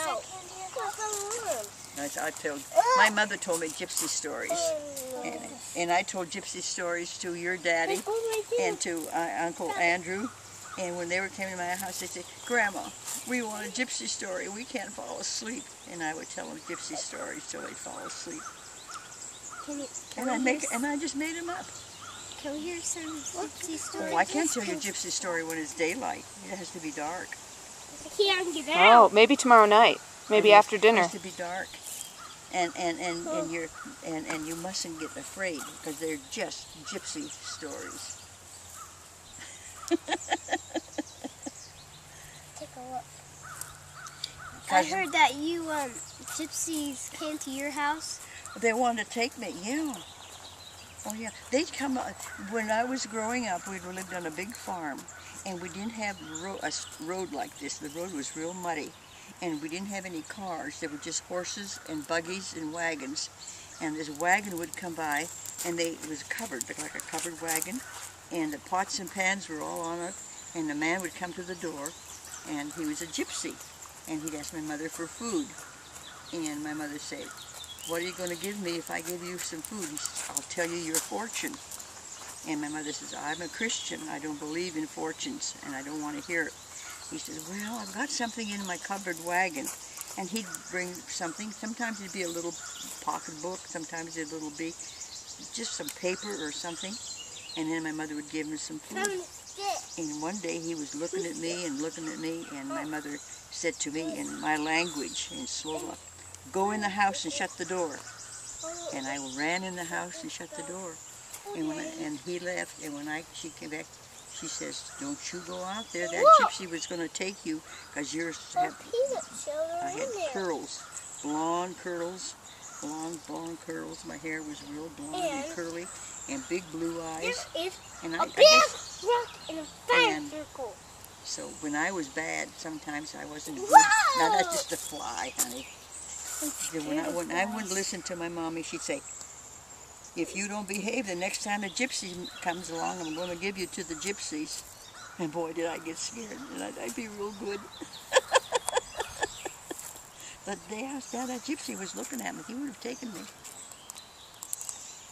No. I told, my mother told me gypsy stories, and I told gypsy stories to your daddy and to Uncle Andrew, and when they came to my house, they said, "Grandma, we want a gypsy story. We can't fall asleep," and I would tell them gypsy stories till they fall asleep. And I just made them up. Can we hear some gypsy stories? Oh, I can't tell you a gypsy story when it's daylight. It has to be dark. I can't get out. Oh, maybe tomorrow night. Maybe after dinner. It has to be dark. And you mustn't get afraid because they're just gypsy stories. Take a look. I heard that you gypsies came to your house. They wanted to take me, yeah. Oh yeah, they'd come. When I was growing up, we lived on a big farm, and we didn't have a road like this. The road was real muddy, and we didn't have any cars. There were just horses and buggies and wagons, and this wagon would come by, and it was covered, like a covered wagon, and the pots and pans were all on it, and the man would come to the door, and he was a gypsy, and he'd ask my mother for food, and my mother said, "What are you going to give me if I give you some food?" He says, "I'll tell you your fortune." And my mother says, "I'm a Christian. I don't believe in fortunes, and I don't want to hear it." He says, "Well, I've got something in my covered wagon." And he'd bring something. Sometimes it'd be a little pocketbook. Sometimes it'd be just some paper or something. And then my mother would give him some food. And one day he was looking at me, and my mother said to me in my language, in Slovak, "Go in the house and shut the door." And I ran in the house and shut the door. And he left, and when she came back, she says, "Don't you go out there. That gypsy was going to take you because I had curls, blonde curls, long blonde curls. My hair was real blonde and curly, and big blue eyes." And I guess, rock in a fire circle. So when I was bad, sometimes I wasn't good. Now that's just a fly, honey. When I wouldn't listen to my mommy, she'd say, "If you don't behave, the next time a gypsy comes along, I'm going to give you to the gypsies." And boy, did I get scared. And I'd be real good. But that gypsy was looking at me. He would have taken me.